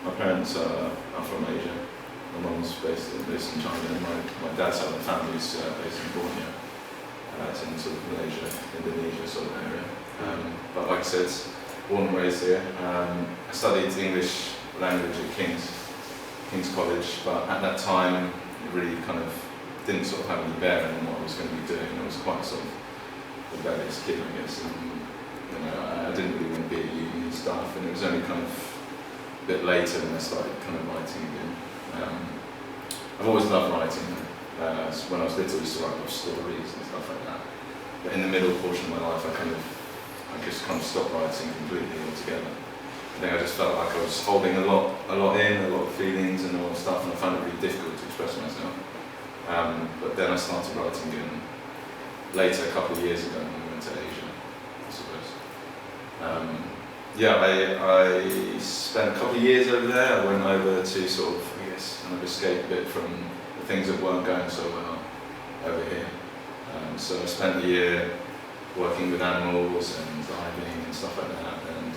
My parents are from Asia. My mum's based in China, and my dad's side of the family is based in Borneo. It's in sort of Malaysia, Indonesia sort of area. But like I said, born and raised here. I studied English language at King's College, but at that time it really kind of didn't sort of have any bearing on what I was going to be doing. I was quite sort of rebellious kid, I guess, and you know, I didn't really want to be at uni and stuff, and it was only kind of a bit later when I started kind of writing again. I've always loved writing. When I was little, I used to write love stories and stuff like that. But in the middle portion of my life, I just kind of stopped writing completely altogether. I think I just felt like I was holding a lot in, a lot of feelings and a lot of stuff, and I found it really difficult to express myself. But then I started writing again later, a couple of years ago, when we went to Asia, I suppose. I spent a couple of years over there. I went over to sort of, I guess, kind of escape a bit from the things that weren't going so well over here. So I spent a year working with animals and diving and stuff like that, and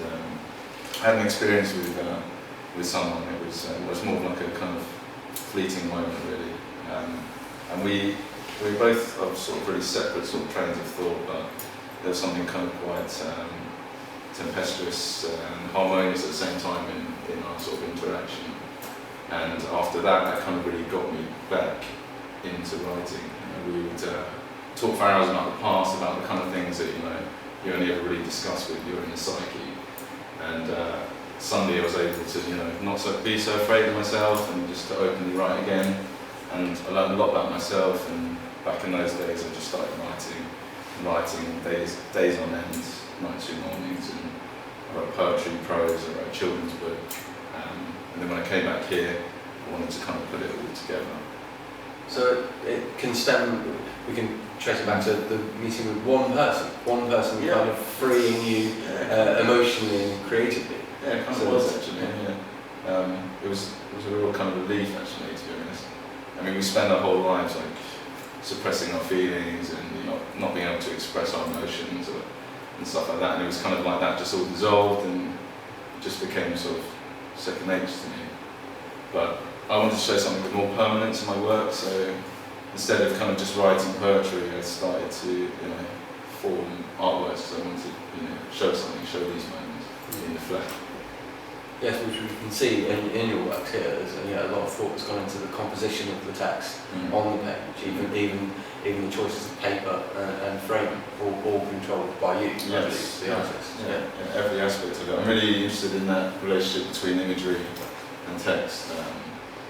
I had an experience with someone. It was more like a kind of fleeting moment, really. And we both have sort of really separate sort of trains of thought, but there was something kind of quite tempestuous and harmonious at the same time in our sort of interaction. And after that kind of really got me back into writing. You know, we would talk for hours about the past, about the kind of things that you only ever really discuss with your inner psyche. And suddenly I was able to not be so afraid of myself and just to openly write again. And I learned a lot about myself, and back in those days I just started writing days on end, nights and mornings, and I wrote poetry, prose, I wrote a children's book. And then when I came back here, I wanted to kind of put it all together. So it can we can trace it back to the meeting with one person Yeah. kind of freeing you emotionally and creatively. Yeah, it kind of was actually, yeah. It was a real kind of relief actually, to be honest. I mean, we spend our whole lives like suppressing our feelings and not being able to express our emotions and stuff like that, and it was kind of like that just all dissolved and just became sort of second nature to me. But I wanted to show something with more permanence in my work, so instead of kind of just writing poetry, I started to form artworks, because I wanted to show these moments in the flesh. Yes, which we can see in your works here. There's a lot of thought that's gone into the composition of the text on the page, even the choices of paper and frame, all controlled by you, yes, the artist. Yeah, every aspect of it. I'm really interested in that relationship between imagery and text,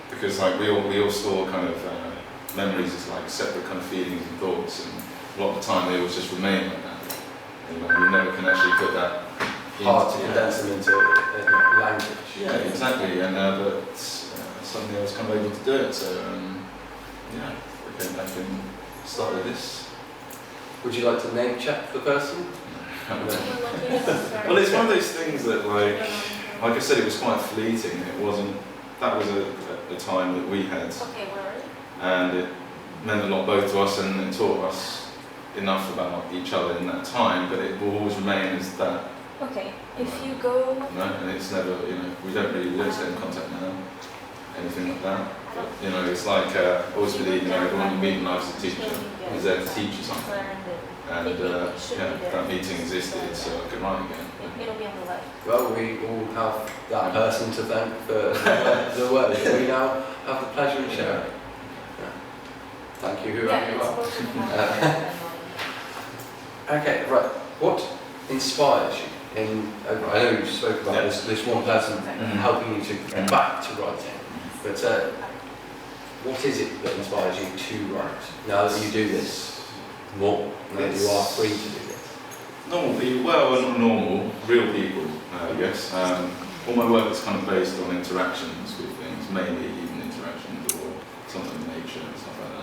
because like we all store kind of memories as like separate kind of feelings and thoughts, and a lot of the time they always just remain like that. And you never can actually put that. Hard to condense them into language. Yeah, exactly. And but suddenly I was kind of able to do it. So I came back and started this. Would you like to name check the person? Well, it's one of those things that, like I said, it was quite fleeting. It wasn't. That was a time that we had, and it meant a lot both to us, and it taught us enough about each other in that time. But it will always remain as that. Okay, if you go... No, and it's never, we don't stay in contact now, anything like that. But, it's like, I always believe, everyone you meet in life as a teacher is there to teach you something. And, that meeting existed, so I could write again. It'll be on the left. Well, we all have that person to thank for the work that we now have the pleasure of sharing. Yeah. Thank you, whoever you are. Okay, right. What inspires you? I know you spoke about this one person helping you to get back to writing, but what is it that inspires you to write now that you do this more, now that you are free to do this? Normal people, well, not normal, real people, yes. All my work is kind of based on interactions with things, mainly human interactions or something in nature and stuff like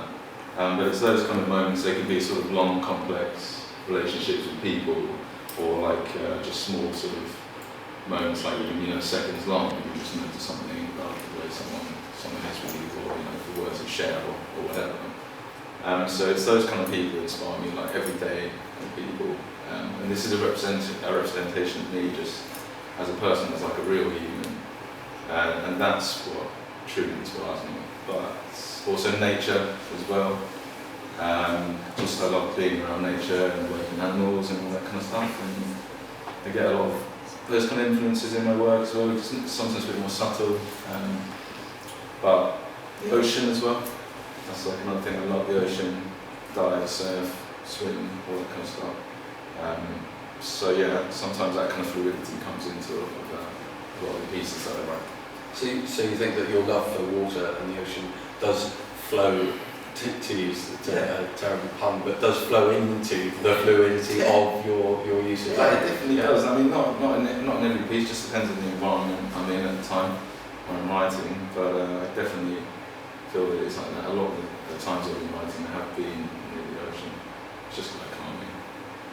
that. But it's those kind of moments. They can be sort of long, complex relationships with people, or like just small sort of moments, like seconds long. You just notice something about the way someone is with you, or the words they share, or whatever. So it's those kind of people that inspire me, like everyday people. And this is a representation of me just as a person, as like a real human. and that's what truly inspires me. But also nature as well. Just I love being around nature and working with animals and all that kind of stuff. And I get a lot of those kind of influences in my work as well, just sometimes a bit more subtle. But the ocean as well. That's like another thing. I love the ocean, dive, surf, swim, all that kind of stuff. So yeah, sometimes that kind of fluidity comes into a lot of the pieces that I write. So you think that your love for water and the ocean does flow, to use a terrible pun, but does flow into the fluidity of your use of it definitely does. I mean, not in every piece, just depends on the environment I'm in at the time when I'm writing, but I definitely feel that it's like that. A lot of the times I've been writing have been near the ocean. It's just like calming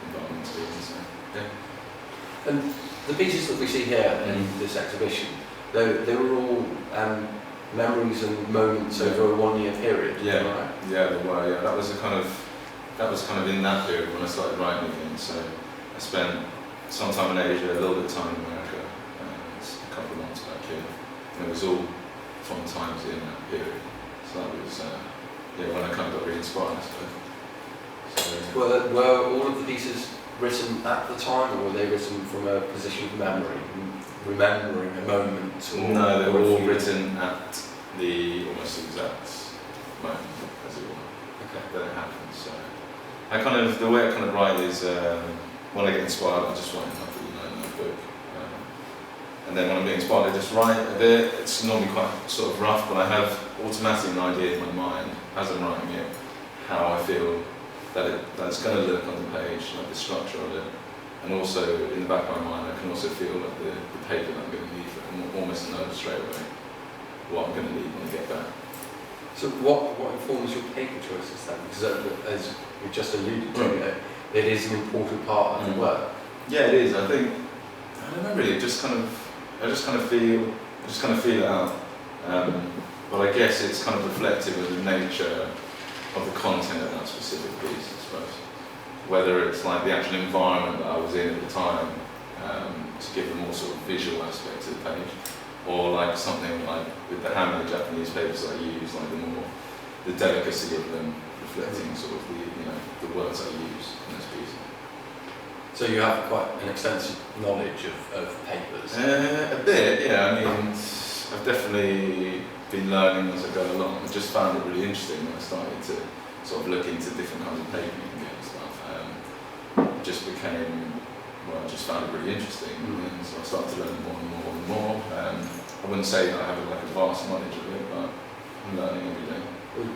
environment to be in, so yeah. And the pieces that we see here in this exhibition, they were all memories and moments over a 1 year period. Yeah, right? Yeah, they were. Yeah, that was kind of in that period when I started writing again. So I spent some time in Asia, a little bit of time in America, a couple of months back here. And it was all fun times in that period. So that was when I kind of got really inspired, I suppose. So, were all of the pieces written at the time, or were they written from a position of memory, remembering a moment? No, they were all written at the almost exact moment, as it were, that it happened. So the way I kind of write is when I get inspired, I just write in a notebook. And then when I'm being inspired, I just write a bit. It's normally quite sort of rough, but I have automatically an idea in my mind as I'm writing it, how I feel that it's going to look on the page, like the structure of it. And also in the back of my mind, I can also feel like the paper that I'm going to need for it, almost know straight away what I'm going to need when I get back. So what informs your paper choices then? Because as we just alluded to, it is an important part of the work. Yeah, it is. I don't know really. I just kind of feel it out. But I guess it's kind of reflective of the nature of the content of that specific piece, I suppose. Whether it's like the actual environment that I was in at the time, to give a more sort of visual aspect to the page, or like something like with the handmade Japanese papers I use, like the delicacy of them reflecting sort of the words I use in this piece. So you have quite an extensive knowledge of papers? A bit, yeah. I mean, I've definitely been learning as I go along. I just found it really interesting when I started to sort of look into different kinds of paper you can get and stuff. It just I just found it really interesting, and so I started to learn more and more and more. I wouldn't say that I have like a vast knowledge of it, but I'm learning every day.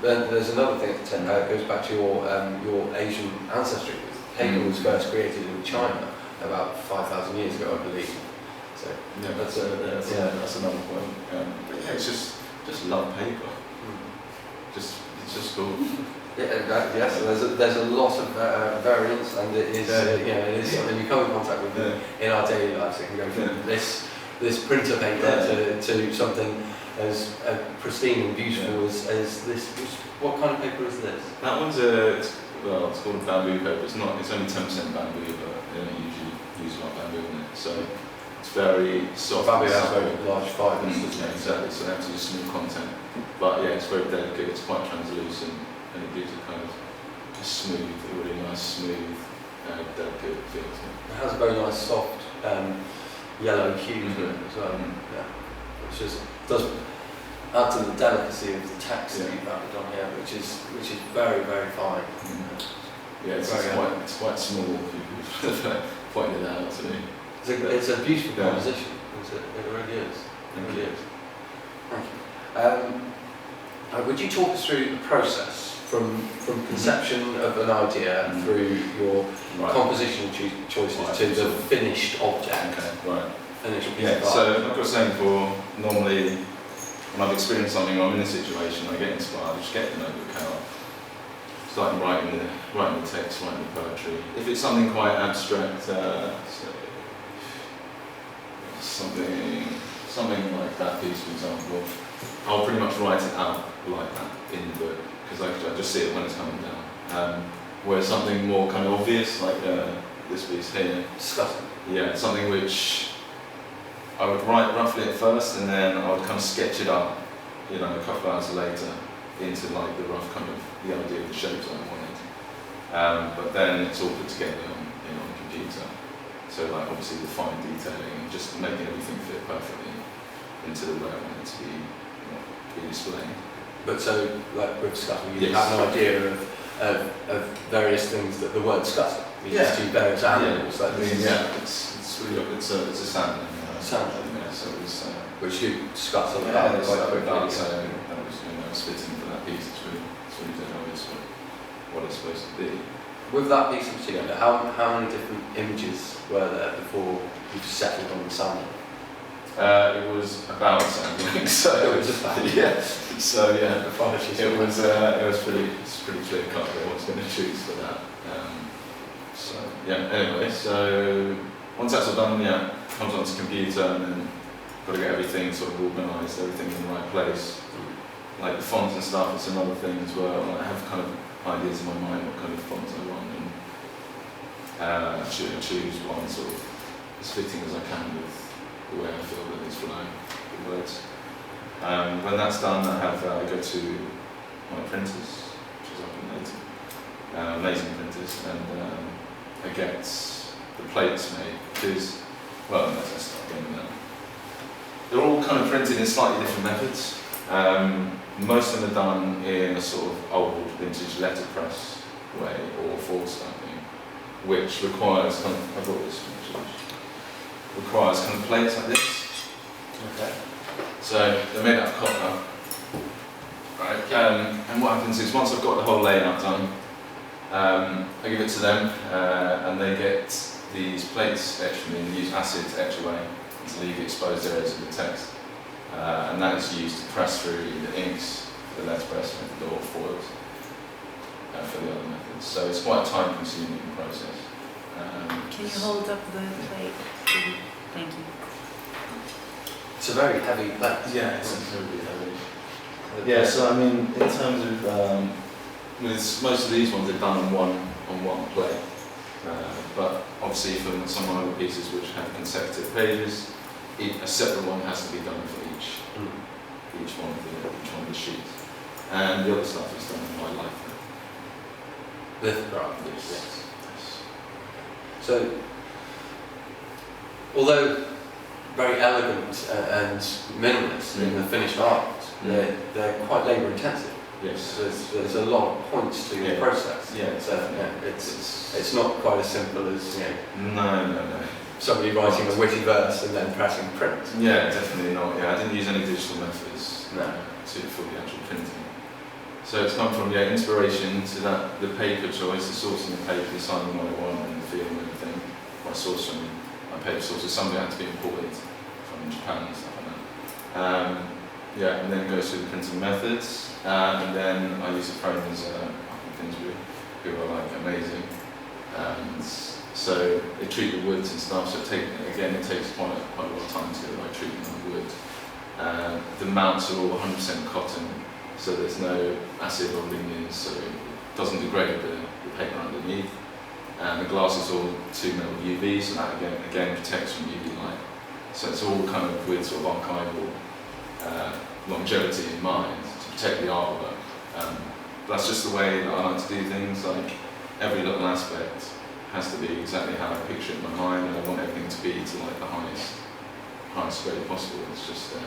Then there's another thing that goes back to your Asian ancestry. Paper was first created in China about 5,000 years ago, I believe. So yeah, that's another point. But yeah, it's just love paper. It's just cool. Yes, there's a lot of variance, and it is something you come in contact with in our daily lives. It can go from this printer paper to something as pristine and beautiful as this. What kind of paper is this? That one's it's called a bamboo paper. It's only 10% bamboo, but they don't usually use a lot of bamboo in it. So it's very soft. Bamboo has very large fibres, doesn't it? Exactly. So they have to use smooth content. But yeah, it's very delicate. It's quite translucent, and it gives a kind of a really nice, smooth, delicate feel to it. It has a very nice, soft yellow hue to it as well. Yeah, which does add to the delicacy of the text that you've added on here, which is very, very fine. Yeah, it's quite small. People pointed it out to me. It's a beautiful composition. It really is. It really is. Thank you. Would you talk us through the process from conception of an idea through your compositional choices to the finished object? Okay, right. Finished piece Yeah, of art. so like I was saying before, normally when I've experienced something or I'm in a situation, I get inspired, I just get the notebook out, start writing the text, writing the poetry. If it's something quite abstract, something like that piece, for example, I'll pretty much write it out like that in the book, because I just see it when it's coming down. Whereas something more kind of obvious, like this piece here, Disgusting. yeah, something which I would write roughly at first, and then I would kind of sketch it up, you know, a couple of hours later into like the rough kind of the idea of the shapes I wanted. But then it's all put together on the computer. So like obviously the fine detailing and just making everything fit perfectly into the way I want it to be displayed. But so, like with scuttle, you Yes. have an idea of various things that the word scuttle means to various animals. Like this is it's a salmon. Salmon. Yeah, so it was. which you scuttle Yeah, about it's quite like quickly. that, so that was fitting for that piece. It's really good. What it's supposed to be. With that piece in particular, how many different images were there before you settled on the salmon? It was about something. So It was about. yeah. So yeah, Apologies. it was pretty clear cut what I was going to choose for that. So yeah. Anyway, so once that's all done, comes onto the computer and then got to get everything sort of organised, everything in the right place. Like the fonts and stuff, it's another thing as well. I have kind of ideas in my mind what kind of fonts I want, and choose one sort of as fitting as I can with the way I feel that it's flowing, the words. When that's done, I go to my printers, which is up in Leighton, amazing printers, and I get the plates made because, well, let's start again with that. They're all kind of printed in slightly different methods. Most of them are done in a sort of old vintage letterpress way or forward stamping, which requires kind of, I brought this from requires kind of plates like this. Okay. So they're made out of copper. Right. And what happens is once I've got the whole layout done, I give it to them and they get these plates etched for me and use acid to etch away to leave the exposed areas of the text. And that is used to press through the inks, the letterpress method or foils for the other methods. So it's quite a time-consuming process. Can you hold up the plate? Thank you. It's a very heavy plate. Yeah, it's incredibly heavy. Yeah, so I mean, in terms of with most of these ones, they're done on one plate. But obviously, for some of my other pieces which have consecutive pages, a separate one has to be done for each one of the sheets, and the other stuff is done in my life. Lithograph. Yes. So, although very elegant and minimalist in the finished art, they're quite labour intensive. Yes. There's a lot of points to the process. Yeah, So it's not quite as simple as No. somebody writing a witty verse and then pressing print. Yeah, definitely not. Yeah, I didn't use any digital methods No. for the actual printing. So it's come from inspiration to that, the paper choice, the sourcing of paper, deciding what I want and the feel and everything. My source from my paper sources, some of it had to be imported from Japan and stuff like that. And then goes through the printing methods, and then I use a friend as up in Finsbury, who are like amazing. And so they treat the woods and stuff. So it takes quite a lot of time to get the right treatment on the wood. The mounts are all 100% cotton, so there's no acid or lignin, so it doesn't degrade the paper underneath. And the glass is all 2mm UV, so that again protects from UV light. So it's all kind of with sort of archival longevity in mind to protect the artwork. That's just the way that I like to do things. Like every little aspect has to be exactly how I picture it in my mind, and I want everything to be to like the highest grade possible. It's just the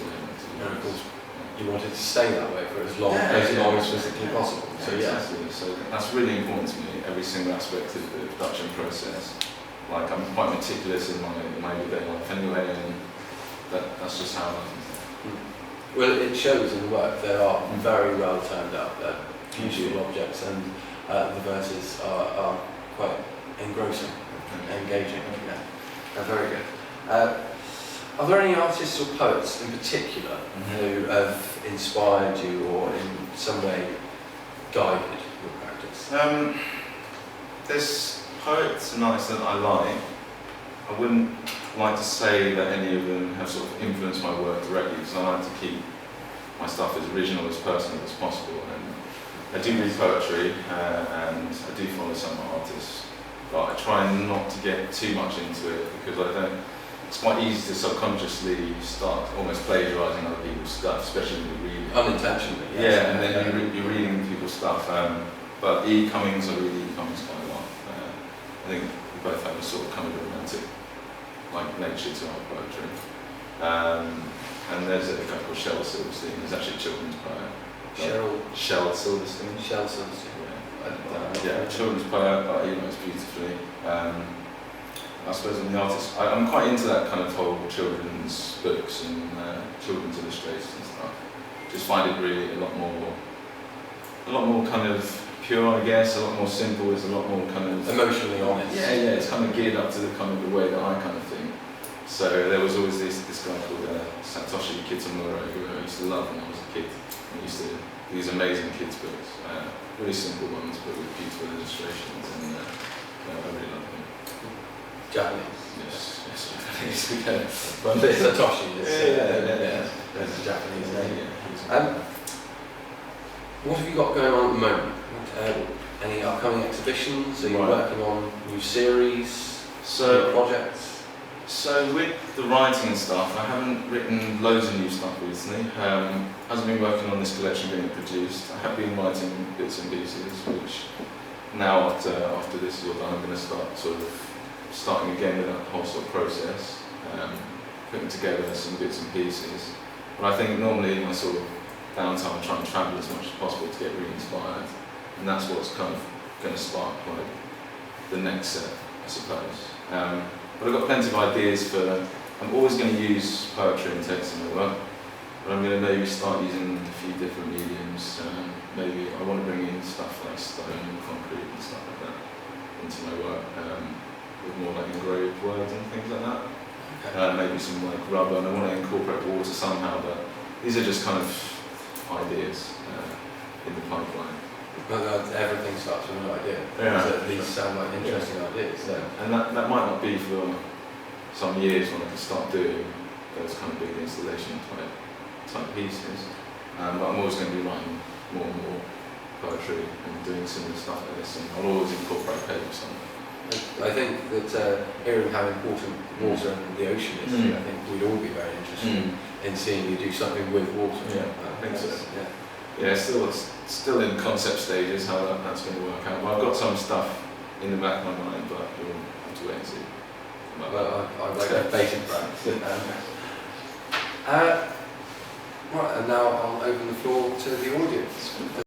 way I like to do it. And of course, you wanted to stay that way for as long as physically possible. So exactly. So that's really important to me. Every single aspect of the production process. Like I'm quite meticulous in my everyday life anyway, and that's just how I like things. Well, it shows in the work. They are very well turned out. They're beautiful objects, and the verses are quite engrossing, engaging. Yeah, they're very good. Are there any artists or poets in particular who have inspired you or in some way guided your practice? There's poets and artists that I like. I wouldn't like to say that any of them have sort of influenced my work directly, because I like to keep my stuff as original, as personal as possible. And I do read poetry and I do follow some artists, but I try not to get too much into it because I don't it's quite easy to subconsciously start almost plagiarising other people's stuff, especially when you're reading. Unintentionally. Yes. Yeah, and then you're reading people's stuff. But Cummings, I read Cummings quite a lot. I think we both have a sort of kind of romantic nature to our poetry. And there's a guy called Shel Silverstein, who's actually a children's poet. Shel Silverstein. Shel Silverstein. Yeah, children's poet, but he writes beautifully. I suppose I'm the artist. I'm quite into that kind of whole children's books and children's illustrations and stuff. Just find it really a lot more kind of pure, I guess. A lot more simple. It's a lot more kind of emotionally honest. Yeah. It's kind of geared up to the kind of the way that I kind of think. So there was always this guy called Satoshi Kitamura who I used to love when I was a kid. He used to do these amazing kids books, really simple ones but with beautiful illustrations, and I really love him. Japanese. Yes, Japanese. Well, Satoshi is that's a Japanese name. Yeah. What have you got going on at the moment? Any upcoming exhibitions? Are you working on new series, new projects? So with the writing and stuff, I haven't written loads of new stuff recently. Hasn't been working on this collection being produced. I have been writing bits and pieces, which now after this is all done, I'm going to start starting again with that whole sort of process, putting together some bits and pieces. But I think normally in my sort of downtime, I try and travel as much as possible to get re-inspired, and that's what's kind of going to spark the next set, I suppose. But I've got plenty of ideas for. I'm always going to use poetry and text in my work, but I'm going to maybe start using a few different mediums. Maybe I want to bring in stuff like stone and concrete and stuff like that into my work, with more like engraved words and things like that. Okay. Maybe some like rubber, and I want to incorporate water somehow. But these are just kind of ideas in the pipeline. But everything starts with an idea. Yeah. So these sound like interesting ideas. Yeah. And that might not be for some years when I can start doing those kind of big installation type pieces. But I'm always going to be writing more and more poetry and doing similar stuff like this, and I'll always incorporate paper somewhere. I think that hearing how important water and the ocean is, I think we'd all be very interested in seeing you do something with water. Yeah, I think so. Yeah, still in concept stages how that's going to work out. Well, I've got some stuff in the back of my mind, but we'll have to wait and see. Well, I like that basic practice. Right, and now I'll open the floor to the audience.